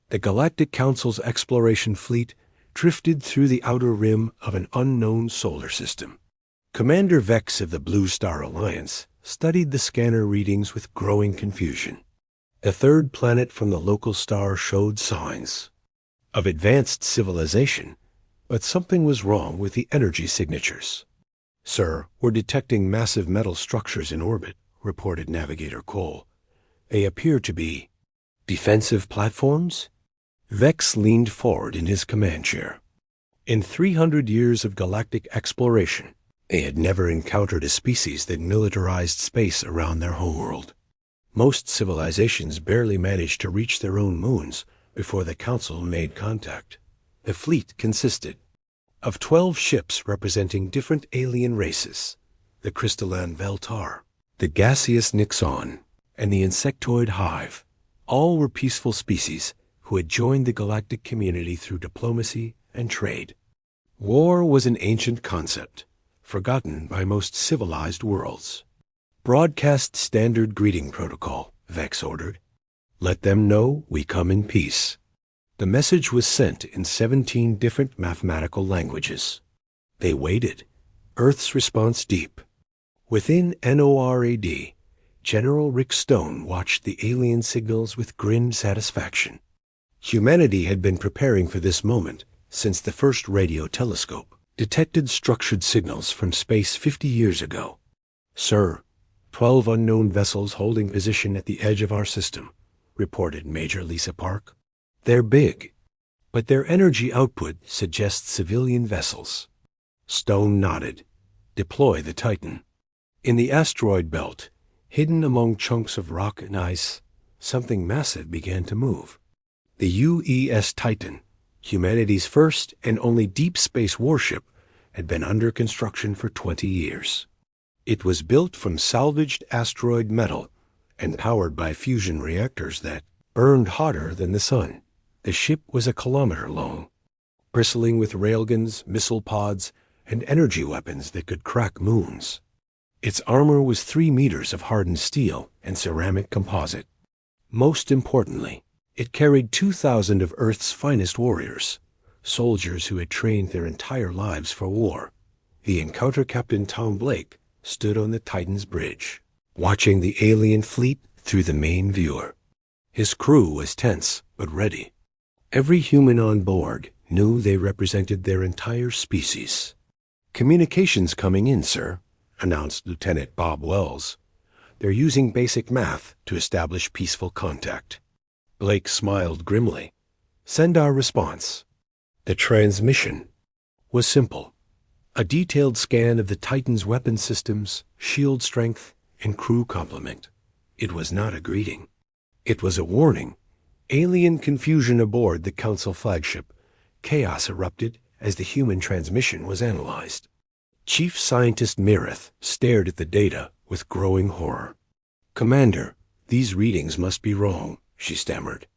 The Galactic Council's exploration fleet drifted through the outer rim of an unknown solar system. Commander Vex of the Blue Star Alliance studied the scanner readings with growing confusion. The third planet from the local star showed signs of advanced civilization, but something was wrong with the energy signatures. "Sir, we're detecting massive metal structures in orbit," reported Navigator Cole. "They appear to be defensive platforms?" Vex leaned forward in his command chair. In 300 years of galactic exploration, they had never encountered a species that militarized space around their homeworld. Most civilizations barely managed to reach their own moons before the Council made contact. The fleet consisted of 12 ships representing different alien races: the crystalline Veltar, the gaseous Nixon, and the insectoid Hive. All were peaceful species who had joined the galactic community through diplomacy and trade. War was an ancient concept, forgotten by most civilized worlds. "Broadcast standard greeting protocol," Vex ordered. "Let them know we come in peace." The message was sent in 17 different mathematical languages. They waited, Earth's response deep. Within NORAD, General Rick Stone watched the alien signals with grim satisfaction. Humanity had been preparing for this moment since the first radio telescope detected structured signals from space 50 years ago. "Sir, 12 unknown vessels holding position at the edge of our system," reported Major Lisa Park. "They're big, but their energy output suggests civilian vessels." Stone nodded. "Deploy the Titan." In the asteroid belt, hidden among chunks of rock and ice, something massive began to move. The UES Titan, humanity's first and only deep space warship, had been under construction for 20 years. It was built from salvaged asteroid metal and powered by fusion reactors that burned hotter than the sun. The ship was a kilometer long, bristling with railguns, missile pods, and energy weapons that could crack moons. Its armor was 3 meters of hardened steel and ceramic composite. Most importantly, it carried 2,000 of Earth's finest warriors, soldiers who had trained their entire lives for war. The Encounter Captain Tom Blake stood on the Titan's bridge, watching the alien fleet through the main viewer. His crew was tense but ready. Every human on board knew they represented their entire species. "Communications coming in, sir," announced Lieutenant Bob Wells. "They're using basic math to establish peaceful contact." Blake smiled grimly. "Send our response." The transmission was simple. A detailed scan of the Titan's weapon systems, shield strength, and crew complement. It was not a greeting. It was a warning. Alien confusion aboard the Council flagship. Chaos erupted as the human transmission was analyzed. Chief Scientist Mirith stared at the data with growing horror. "Commander, these readings must be wrong," she stammered.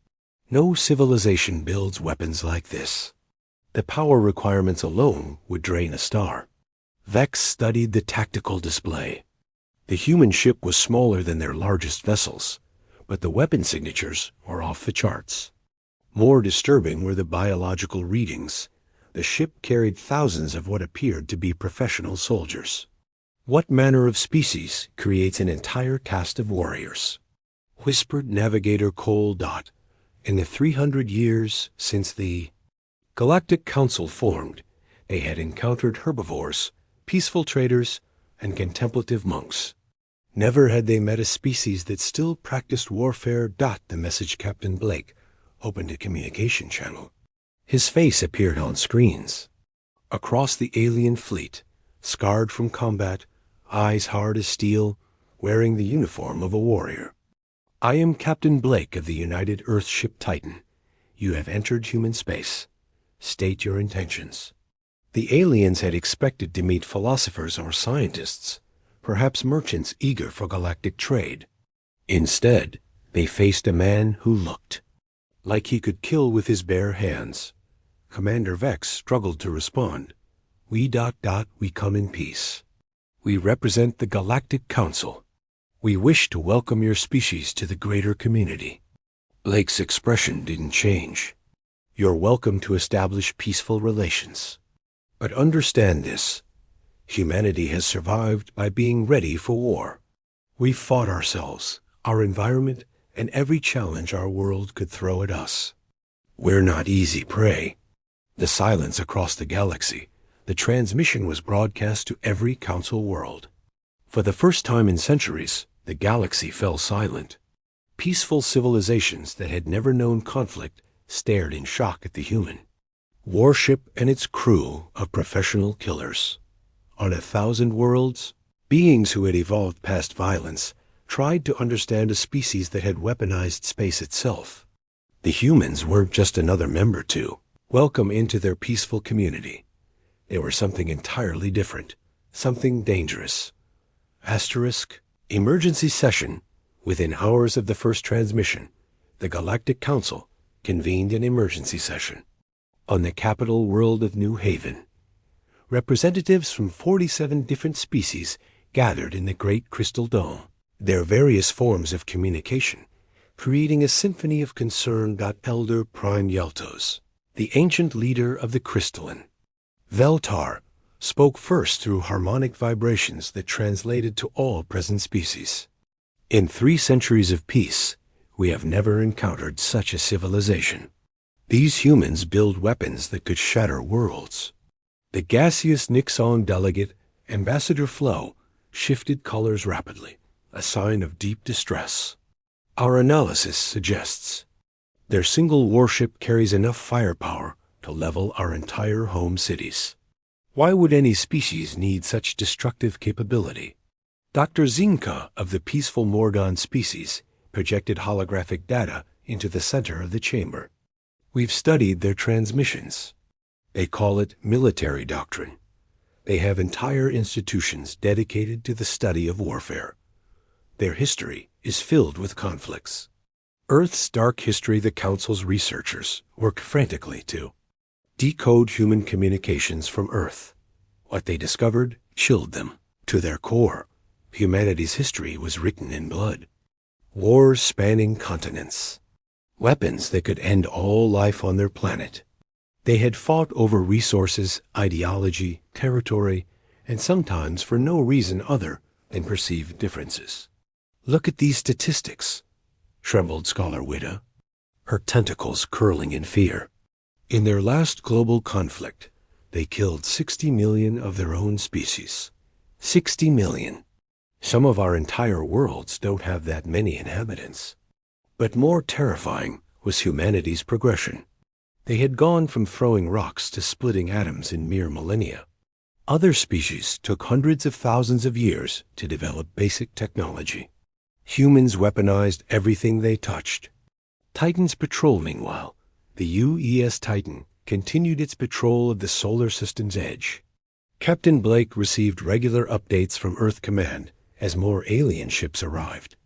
"No civilization builds weapons like this. The power requirements alone would drain a star." Vex studied the tactical display. The human ship was smaller than their largest vessels, but the weapon signatures were off the charts. More disturbing were the biological readings. The ship carried thousands of what appeared to be professional soldiers. "What manner of species creates an entire cast of warriors?" whispered Navigator Cole Dot. "In the 300 years since the Galactic Council formed, they had encountered herbivores, peaceful traders, and contemplative monks. Never had they met a species that still practiced warfare. The message Captain Blake opened a communication channel. His face appeared on screens. Across the alien fleet, scarred from combat, eyes hard as steel, wearing the uniform of a warrior. "I am Captain Blake of the United Earthship Titan. You have entered human space. State your intentions." The aliens had expected to meet philosophers or scientists, perhaps merchants eager for galactic trade. Instead, they faced a man who looked like he could kill with his bare hands. Commander Vex struggled to respond. We come in peace. We represent the Galactic Council. We wish to welcome your species to the greater community." Blake's expression didn't change. You're welcome to establish peaceful relations. But understand this. Humanity has survived by being ready for war. We've fought ourselves, our environment, and every challenge our world could throw at us. We're not easy prey. The silence across the galaxy, the transmission was broadcast to every council world. For the first time in centuries, the galaxy fell silent. Peaceful civilizations that had never known conflict stared in shock at the human. Warship and its crew of professional killers. On 1,000 worlds, beings who had evolved past violence tried to understand a species that had weaponized space itself. The humans weren't just another member to welcome into their peaceful community. They were something entirely different, something dangerous. Asterisk, emergency session. Within hours of the first transmission, the Galactic Council convened an emergency session. On the capital world of New Haven, representatives from 47 different species gathered in the Great Crystal Dome. Their various forms of communication, creating a symphony of concern. Elder Prime Yeltos, the ancient leader of the crystalline, Veltar, spoke first through harmonic vibrations that translated to all present species. In 3 centuries of peace, we have never encountered such a civilization. These humans build weapons that could shatter worlds. The gaseous Nixon delegate, Ambassador Flo, shifted colors rapidly, a sign of deep distress. Our analysis suggests their single warship carries enough firepower to level our entire home cities. Why would any species need such destructive capability? Dr. Zinka of the peaceful Morgon species projected holographic data into the center of the chamber. We've studied their transmissions. They call it military doctrine. They have entire institutions dedicated to the study of warfare. Their history is filled with conflicts. Earth's dark history. The Council's researchers work frantically to decode human communications from Earth. What they discovered chilled them to their core. Humanity's history was written in blood. Wars spanning continents. Weapons that could end all life on their planet. They had fought over resources, ideology, territory, and sometimes for no reason other than perceived differences. Look at these statistics, trembled Scholar Witta, her tentacles curling in fear. In their last global conflict, they killed 60 million of their own species. 60 million. Some of our entire worlds don't have that many inhabitants. But more terrifying was humanity's progression. They had gone from throwing rocks to splitting atoms in mere millennia. Other species took hundreds of thousands of years to develop basic technology. Humans weaponized everything they touched. Titan's patrol, meanwhile, the UES Titan continued its patrol of the solar system's edge. Captain Blake received regular updates from Earth Command as more alien ships arrived.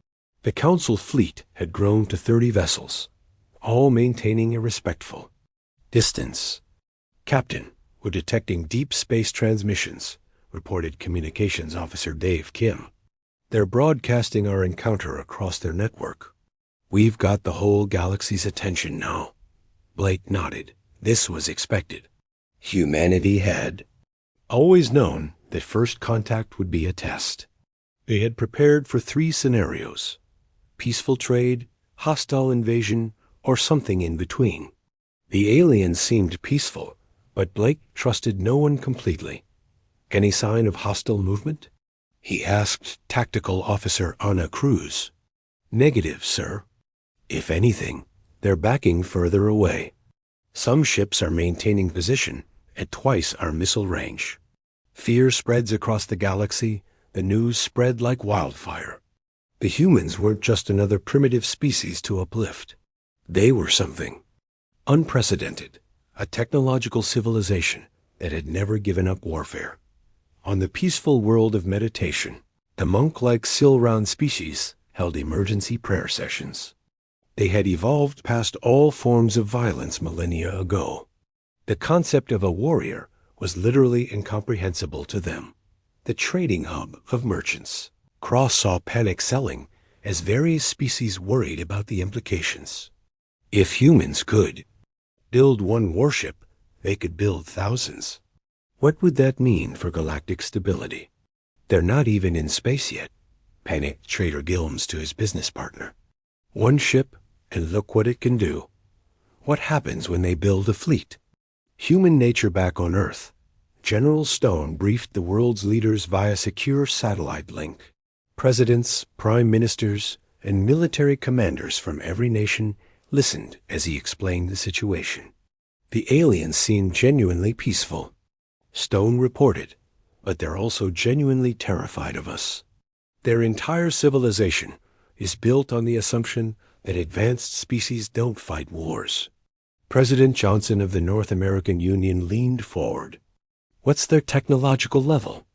The Council fleet had grown to 30 vessels, all maintaining a respectful distance. Captain, we're detecting deep space transmissions, reported Communications Officer Dave Kim. They're broadcasting our encounter across their network. We've got the whole galaxy's attention now. Blake nodded. This was expected. Humanity had always known that first contact would be a test. They had prepared for 3 scenarios: peaceful trade, hostile invasion, or something in between. The aliens seemed peaceful, but Blake trusted no one completely. Any sign of hostile movement? He asked Tactical Officer Anna Cruz. Negative, sir. If anything, they're backing further away. Some ships are maintaining position at twice our missile range. Fear spreads across the galaxy. The news spread like wildfire. The humans weren't just another primitive species to uplift. They were something unprecedented, a technological civilization that had never given up warfare. On the peaceful world of meditation, the monk-like Silround species held emergency prayer sessions. They had evolved past all forms of violence millennia ago. The concept of a warrior was literally incomprehensible to them. The trading hub of merchants. Cross saw panic selling as various species worried about the implications. If humans could build one warship, they could build thousands. What would that mean for galactic stability? They're not even in space yet, panicked Trader Gilms to his business partner. One ship, and look what it can do. What happens when they build a fleet? Human nature back on Earth. General Stone briefed the world's leaders via secure satellite link. Presidents, prime ministers, and military commanders from every nation listened as he explained the situation. The aliens seemed genuinely peaceful. Stone reported, but they're also genuinely terrified of us. Their entire civilization is built on the assumption that advanced species don't fight wars. President Johnson of the North American Union leaned forward. What's their technological level?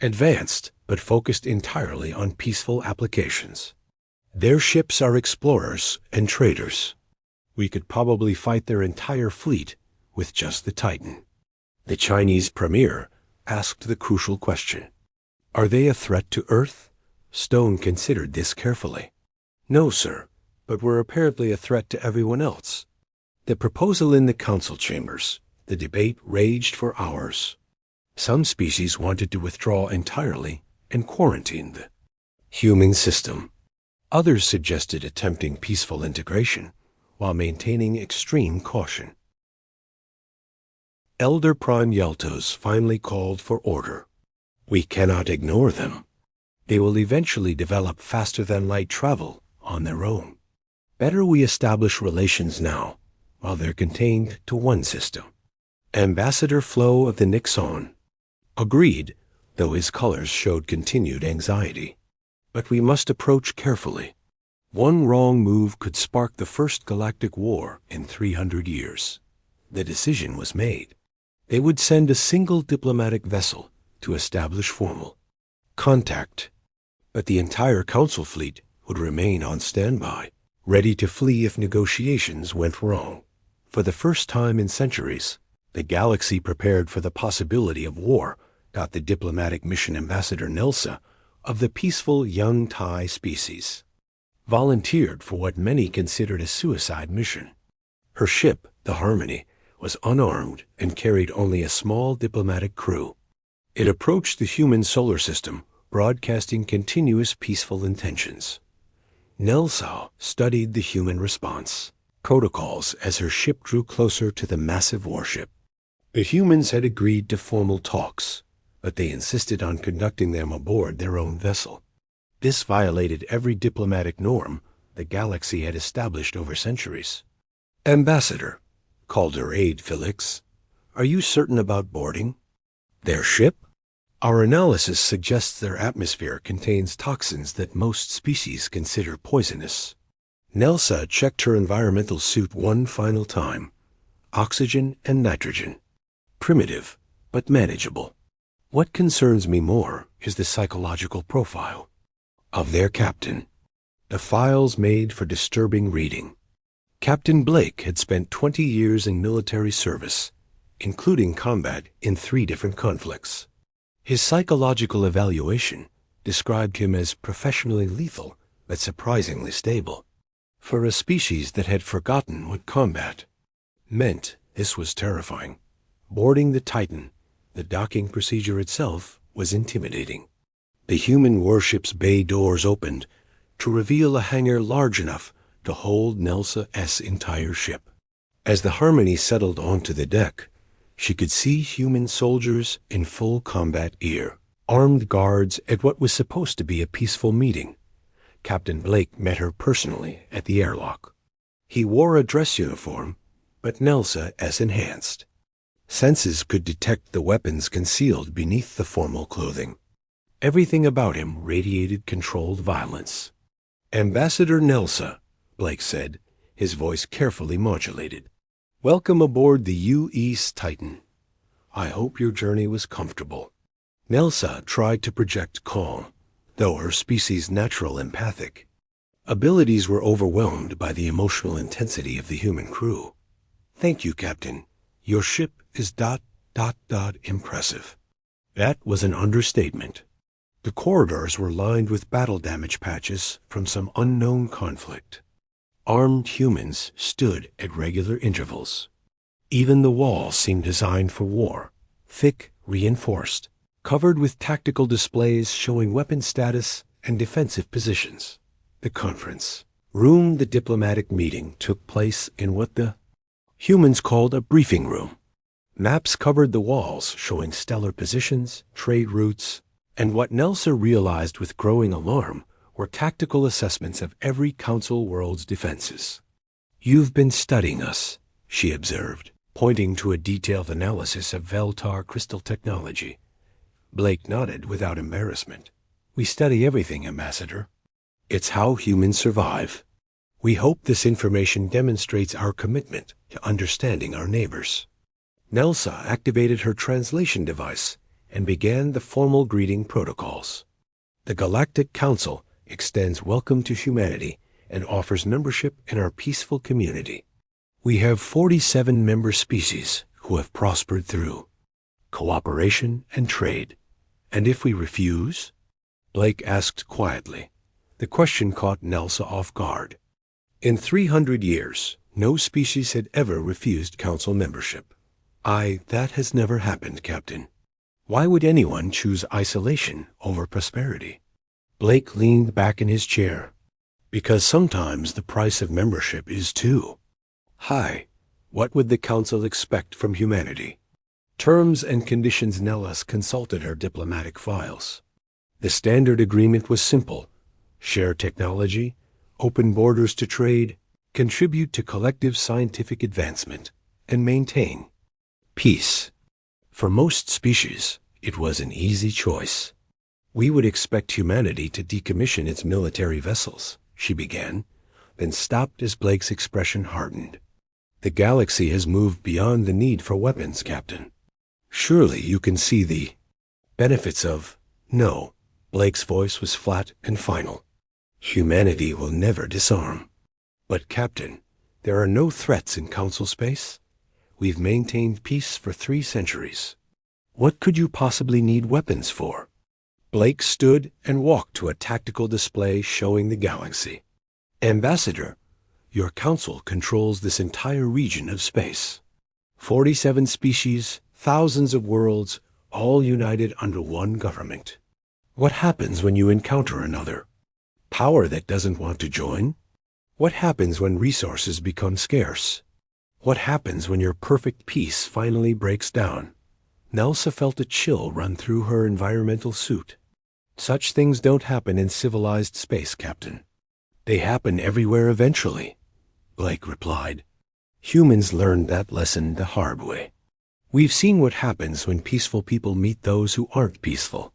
Advanced, but focused entirely on peaceful applications. Their ships are explorers and traders. We could probably fight their entire fleet with just the Titan. The Chinese premier asked the crucial question. Are they a threat to Earth? Stone considered this carefully. No, sir, but we're apparently a threat to everyone else. The proposal in the council chambers, the debate raged for hours. Some species wanted to withdraw entirely and quarantine the human system. Others suggested attempting peaceful integration while maintaining extreme caution. Elder Prime Yeltos finally called for order. We cannot ignore them. They will eventually develop faster-than-light travel on their own. Better we establish relations now, while they're contained to one system. Ambassador Flo of the Nixon agreed, though his colors showed continued anxiety. But we must approach carefully. One wrong move could spark the first galactic war in 300 years. The decision was made. They would send a single diplomatic vessel to establish formal contact, but the entire council fleet would remain on standby, ready to flee if negotiations went wrong. For the first time in centuries, the galaxy prepared for the possibility of war, got the diplomatic mission ambassador Nelsa of the peaceful young Tai species. Volunteered for what many considered a suicide mission. Her ship, the Harmony, was unarmed and carried only a small diplomatic crew. It approached the human solar system, broadcasting continuous peaceful intentions. Nelsa studied the human response protocols as her ship drew closer to the massive warship. The humans had agreed to formal talks, but they insisted on conducting them aboard their own vessel. This violated every diplomatic norm the galaxy had established over centuries. Ambassador, called her aide Felix, are you certain about boarding? Their ship? Our analysis suggests their atmosphere contains toxins that most species consider poisonous. Nelsa checked her environmental suit one final time. Oxygen and nitrogen. Primitive, but manageable. What concerns me more is the psychological profile of their captain. The files made for disturbing reading. Captain Blake had spent 20 years in military service, including combat in 3 different conflicts. His psychological evaluation described him as professionally lethal, but surprisingly stable. For a species that had forgotten what combat meant, this was terrifying. Boarding the Titan, the docking procedure itself was intimidating. The human warship's bay doors opened to reveal a hangar large enough to hold Nelsa's entire ship. As the Harmony settled onto the deck, she could see human soldiers in full combat gear, armed guards at what was supposed to be a peaceful meeting. Captain Blake met her personally at the airlock. He wore a dress uniform, but Nelsa's enhanced. Senses could detect the weapons concealed beneath the formal clothing. Everything about him radiated controlled violence. Ambassador Nelsa, Blake said, his voice carefully modulated. Welcome aboard the U.E.'s Titan. I hope your journey was comfortable. Nelsa tried to project calm, though her species' natural empathic abilities were overwhelmed by the emotional intensity of the human crew. Thank you, Captain. Your ship is ... impressive. That was an understatement. The corridors were lined with battle damage patches from some unknown conflict. Armed humans stood at regular intervals. Even the walls seemed designed for war, thick, reinforced, covered with tactical displays showing weapon status and defensive positions. The conference room, the diplomatic meeting, took place in what the humans called a briefing room. Maps covered the walls showing stellar positions, trade routes, and what Nelsa realized with growing alarm were tactical assessments of every Council world's defenses. "You've been studying us," she observed, pointing to a detailed analysis of Veltar crystal technology. Blake nodded without embarrassment. "We study everything, Ambassador. It's how humans survive. We hope this information demonstrates our commitment to understanding our neighbors." Nelsa activated her translation device and began the formal greeting protocols. "The Galactic Council extends welcome to humanity and offers membership in our peaceful community. We have 47 member species who have prospered through cooperation and trade. And if we refuse?" Blake asked quietly. The question caught Nelsa off guard. In 300 years, no species had ever refused Council membership. That has never happened, Captain. Why would anyone choose isolation over prosperity?" Blake leaned back in his chair. "Because sometimes the price of membership is too high. What would the Council expect from humanity?" Terms and conditions. Nellis consulted her diplomatic files. The standard agreement was simple: share technology, open borders to trade, contribute to collective scientific advancement, and maintain peace. For most species, it was an easy choice. "We would expect humanity to decommission its military vessels," she began, then stopped as Blake's expression hardened. "The galaxy has moved beyond the need for weapons, Captain. Surely you can see the benefits of—" "No." Blake's voice was flat and final. "Humanity will never disarm." "But, Captain, there are no threats in Council space. We've maintained peace for 3 centuries. What could you possibly need weapons for?" Blake stood and walked to a tactical display showing the galaxy. "Ambassador, your Council controls this entire region of space. 47 species, thousands of worlds, all united under one government. What happens when you encounter another power that doesn't want to join? What happens when resources become scarce? What happens when your perfect peace finally breaks down?" Nelsa felt a chill run through her environmental suit. "Such things don't happen in civilized space, Captain. They happen everywhere eventually," Blake replied. "Humans learned that lesson the hard way. We've seen what happens when peaceful people meet those who aren't peaceful.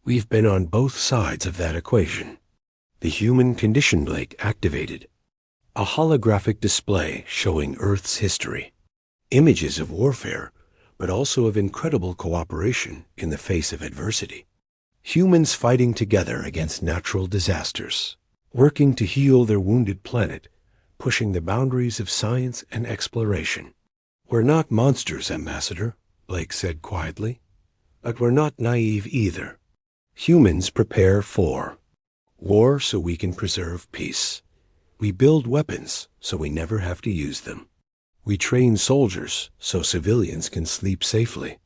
We've been on both sides of that equation." The human condition Blake activated. A holographic display showing Earth's history. Images of warfare, but also of incredible cooperation in the face of adversity. Humans fighting together against natural disasters, working to heal their wounded planet, pushing the boundaries of science and exploration. "We're not monsters, Ambassador," Blake said quietly. "But we're not naive either. Humans prepare for war so we can preserve peace. We build weapons so we never have to use them. We train soldiers so civilians can sleep safely."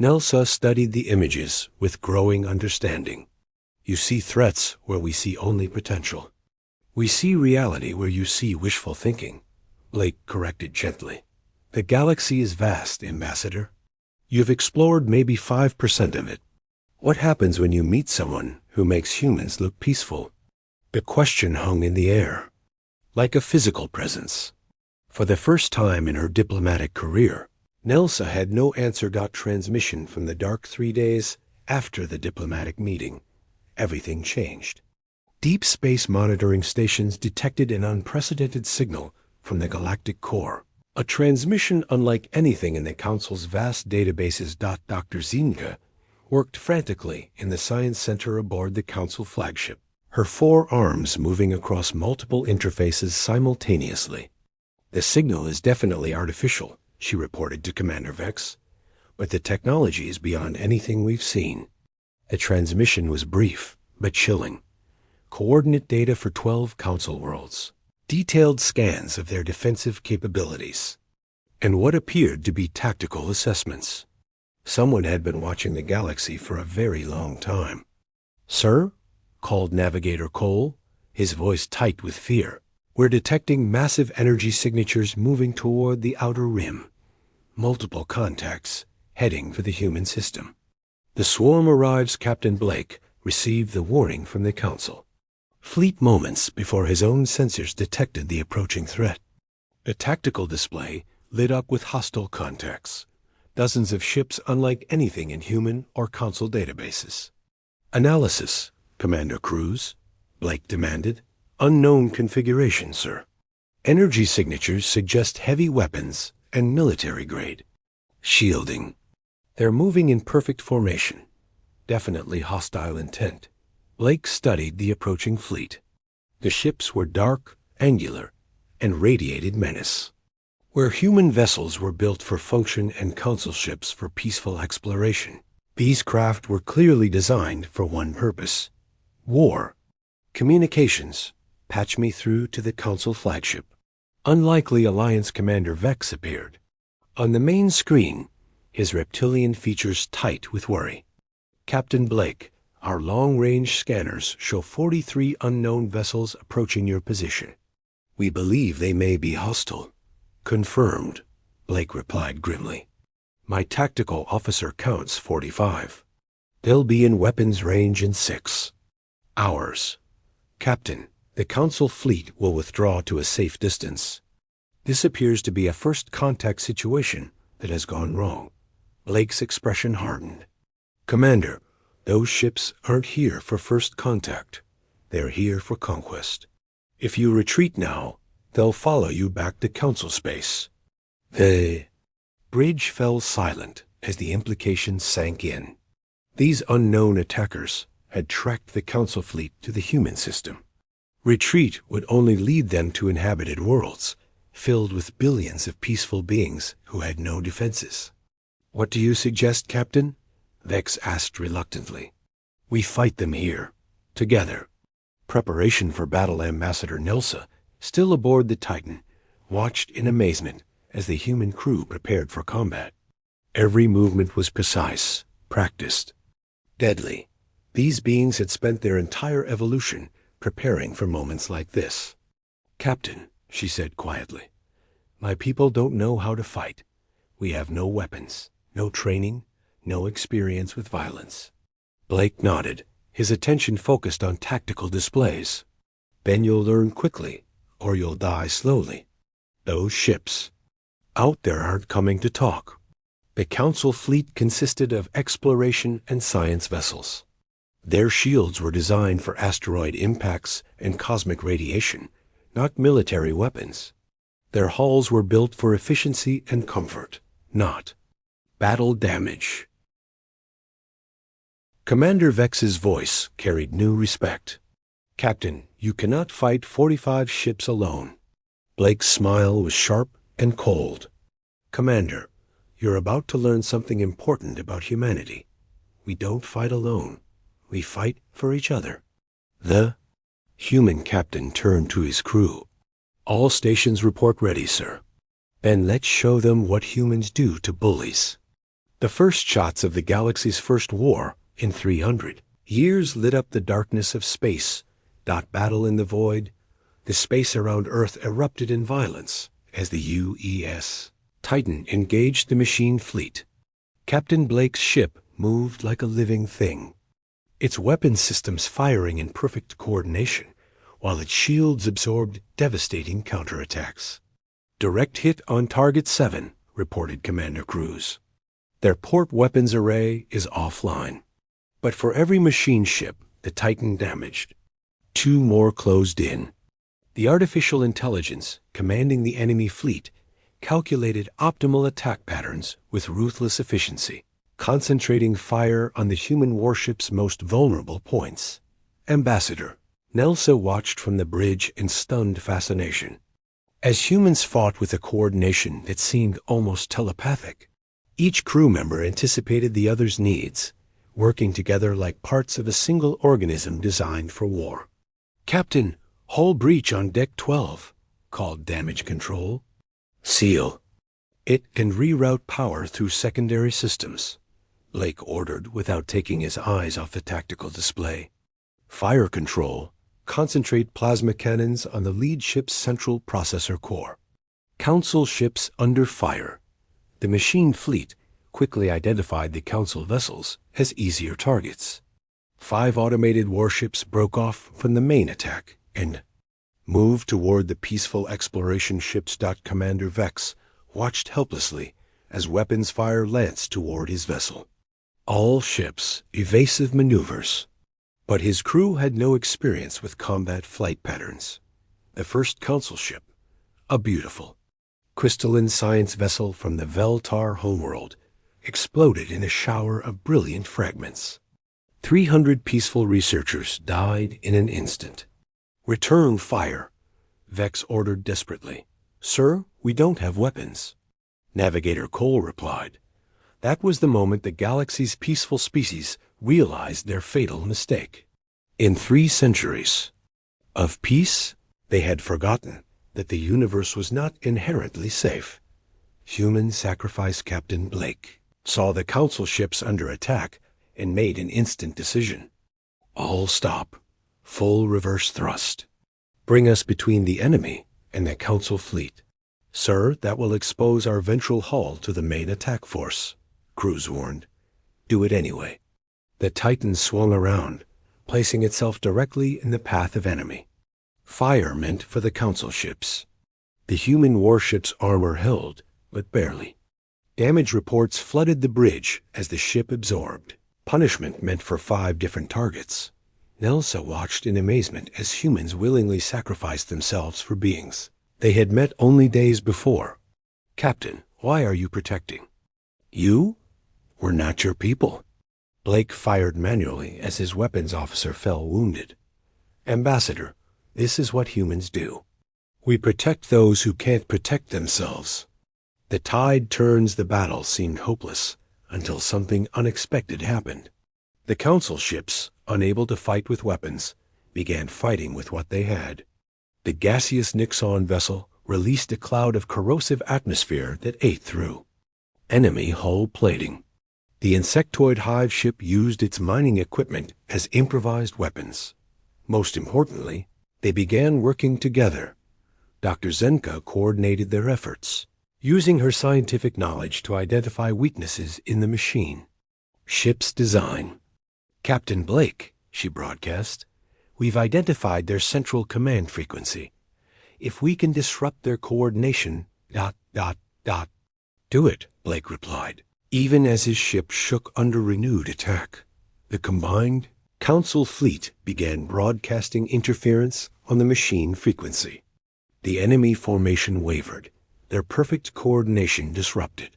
Nelsa studied the images with growing understanding. "You see threats where we see only potential. We see reality where you see wishful thinking," Blake corrected gently. "The galaxy is vast, Ambassador. You've explored maybe 5% of it. What happens when you meet someone who makes humans look peaceful?" The question hung in the air, like a physical presence. For the first time in her diplomatic career, Nelsa had no answer. Got transmission from the dark 3 days after the diplomatic meeting. Everything changed. Deep space monitoring stations detected an unprecedented signal from the galactic core, a transmission unlike anything in the Council's vast databases. Dr. Zinka worked frantically in the science center aboard the Council flagship, her 4 arms moving across multiple interfaces simultaneously. "The signal is definitely artificial," she reported to Commander Vex, "but the technology is beyond anything we've seen." The transmission was brief, but chilling. Coordinate data for 12 Council worlds. detailed scans of their defensive capabilities, and what appeared to be tactical assessments. Someone had been watching the galaxy for a very long time. "Sir?" called Navigator Cole, his voice tight with fear. "We're detecting massive energy signatures moving toward the outer rim. Multiple contacts, heading for the human system." The swarm arrives. Captain Blake received the warning from the Council. Fleet moments before his own sensors detected the approaching threat. A tactical display lit up with hostile contacts. Dozens of ships unlike anything in human or Council databases. "Analysis, Commander Cruz," Blake demanded. "Unknown configuration, sir. Energy signatures suggest heavy weapons and military grade. Shielding. They're moving in perfect formation. Definitely hostile intent." Blake studied the approaching fleet. The ships were dark, angular, and radiated menace. Where human vessels were built for function and Council ships for peaceful exploration, these craft were clearly designed for one purpose: war. "Communications. Patch me through to the Council flagship." Unlikely Alliance Commander Vex appeared. On the main screen, his reptilian features tight with worry. "Captain Blake, our long-range scanners show 43 unknown vessels approaching your position. We believe they may be hostile." "Confirmed," Blake replied grimly. "My tactical officer counts 45. They'll be in weapons range in 6 hours. Captain, the Council fleet will withdraw to a safe distance." This appears to be a first contact situation that has gone wrong. Blake's expression hardened. "Commander, those ships aren't here for first contact. They're here for conquest. If you retreat now, they'll follow you back to Council space." The bridge fell silent as the implications sank in. These unknown attackers had tracked the Council fleet to the human system. Retreat would only lead them to inhabited worlds, filled with billions of peaceful beings who had no defenses. "What do you suggest, Captain?" Vex asked reluctantly. "We fight them here, together." Preparation for battle. Ambassador Nelsa, still aboard the Titan, watched in amazement as the human crew prepared for combat. Every movement was precise, practiced, deadly. These beings had spent their entire evolution preparing for moments like this. "Captain," she said quietly, "my people don't know how to fight. We have no weapons, no training, no experience with violence." Blake nodded, his attention focused on tactical displays. "Then you'll learn quickly, or you'll die slowly. Those ships out there aren't coming to talk." The Council fleet consisted of exploration and science vessels. Their shields were designed for asteroid impacts and cosmic radiation, not military weapons. Their hulls were built for efficiency and comfort, not battle damage. Commander Vex's voice carried new respect. "Captain, you cannot fight 45 ships alone." Blake's smile was sharp and cold. "Commander, you're about to learn something important about humanity. We don't fight alone. We fight for each other." The human captain turned to his crew. "All stations report ready, sir. Then let's show them what humans do to bullies." The first shots of the galaxy's first war in 300 years lit up the darkness of space. Battle in the void. The space around Earth erupted in violence as the U.S. Titan engaged the machine fleet. Captain Blake's ship moved like a living thing, its weapon systems firing in perfect coordination, while its shields absorbed devastating counterattacks. "Direct hit on Target 7, reported Commander Cruz. "Their port weapons array is offline. But for every machine ship the Titan damaged, 2 more closed in." The artificial intelligence commanding the enemy fleet calculated optimal attack patterns with ruthless efficiency, concentrating fire on the human warship's most vulnerable points. Ambassador Nelsa watched from the bridge in stunned fascination. As humans fought with a coordination that seemed almost telepathic, each crew member anticipated the other's needs, working together like parts of a single organism designed for war. "Captain, hull breach on Deck 12, called damage control. Seal. It can reroute power through secondary systems. Blake ordered without taking his eyes off the tactical display. Fire control. Concentrate plasma cannons on the lead ship's central processor core. Council ships under fire. The machine fleet quickly identified the Council vessels as easier targets. 5 automated warships broke off from the main attack and moved toward the peaceful exploration ships. Commander Vex watched helplessly as weapons fire lanced toward his vessel. All ships evasive maneuvers. But his crew had no experience with combat flight patterns. The first Council ship, a beautiful, crystalline science vessel from the Veltar homeworld, exploded in a shower of brilliant fragments. 300 peaceful researchers died in an instant. "Return fire," Vex ordered desperately. "Sir, we don't have weapons." Navigator Cole replied. That was the moment the galaxy's peaceful species realized their fatal mistake. In 3 centuries of peace, they had forgotten that the universe was not inherently safe. Human sacrifice. Captain Blake saw the Council ships under attack and made an instant decision. All stop. Full reverse thrust. Bring us between the enemy and the Council fleet. "Sir, that will expose our ventral hull to the main attack force," Cruz warned. "Do it anyway." The Titan swung around, placing itself directly in the path of enemy. Fire meant for the Council ships. The human warship's armor held, but barely. Damage reports flooded the bridge as the ship absorbed. Punishment meant for 5 different targets. Nelsa watched in amazement as humans willingly sacrificed themselves for beings they had met only days before. "Captain, why are you protecting?" "You? We're not your people." Blake fired manually as his weapons officer fell wounded. "Ambassador, this is what humans do. We protect those who can't protect themselves." The tide turns. The battle seemed hopeless until something unexpected happened. The Council ships, unable to fight with weapons, began fighting with what they had. The gaseous Nixon vessel released a cloud of corrosive atmosphere that ate through enemy hull plating. The insectoid hive ship used its mining equipment as improvised weapons. Most importantly, they began working together. Dr. Zenka coordinated their efforts, using her scientific knowledge to identify weaknesses in the machine. Ship's design. "Captain Blake," she broadcast, "we've identified their central command frequency. If we can disrupt their coordination, ... "Do it," Blake replied, even as his ship shook under renewed attack. The combined Council fleet began broadcasting interference on the machine frequency. The enemy formation wavered, their perfect coordination disrupted.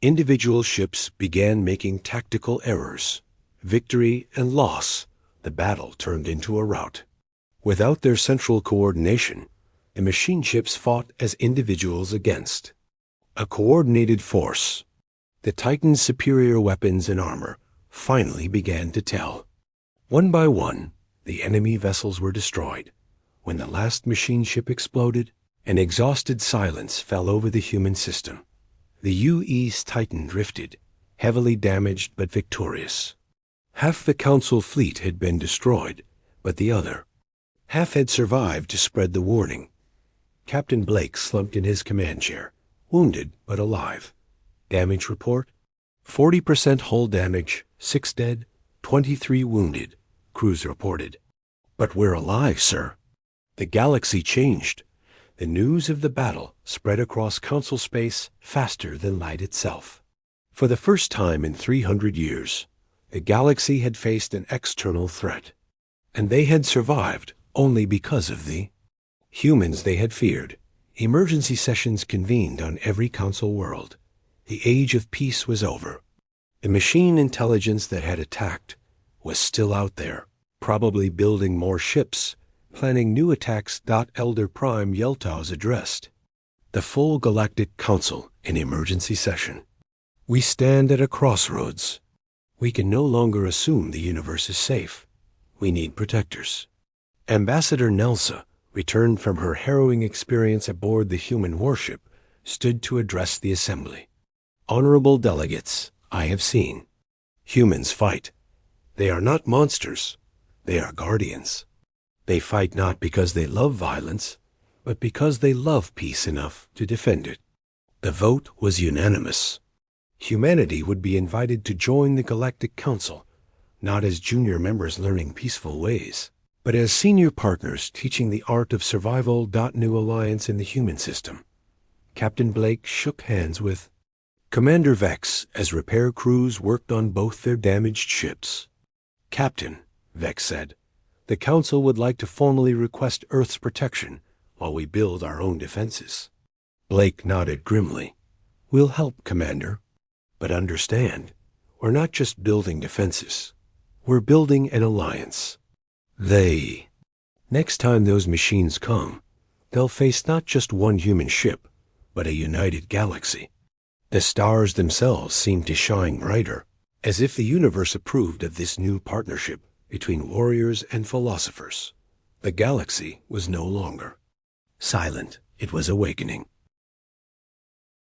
Individual ships began making tactical errors. Victory and loss, the battle turned into a rout. Without their central coordination, the machine ships fought as individuals against a coordinated force. The Titan's superior weapons and armor finally began to tell. One by one, the enemy vessels were destroyed. When the last machine ship exploded, an exhausted silence fell over the human system. The UE's Titan drifted, heavily damaged but victorious. Half the Council fleet had been destroyed, but the other half had survived to spread the warning. Captain Blake slumped in his command chair, wounded but alive. Damage report: 40% hull damage, 6 dead, 23 wounded, Cruz reported. "But we're alive, sir." The galaxy changed. The news of the battle spread across Council space faster than light itself. For the first time in 300 years, the galaxy had faced an external threat, and they had survived only because of the humans they had feared. Emergency sessions convened on every Council world. The age of peace was over. The machine intelligence that had attacked was still out there, probably building more ships, planning new attacks. Elder Prime Yeltaus addressed the full Galactic Council in emergency session. "We stand at a crossroads. We can no longer assume the universe is safe. We need protectors." Ambassador Nelsa returned from her harrowing experience aboard the human warship, stood to address the assembly. Honorable delegates, I have seen. Humans fight. They are not monsters. They are guardians. They fight not because they love violence, but because they love peace enough to defend it. The vote was unanimous. Humanity would be invited to join the Galactic Council, not as junior members learning peaceful ways, but as senior partners teaching the art of survival. New alliance in the human system. Captain Blake shook hands with Commander Vex as repair crews worked on both their damaged ships. Captain, Vex said, the Council would like to formally request Earth's protection while we build our own defenses. Blake nodded grimly. We'll help, Commander. But understand, we're not just building defenses. We're building an alliance. Next time those machines come, they'll face not just one human ship, but a united galaxy. The stars themselves seemed to shine brighter, as if the universe approved of this new partnership between warriors and philosophers. The galaxy was no longer silent. It was awakening.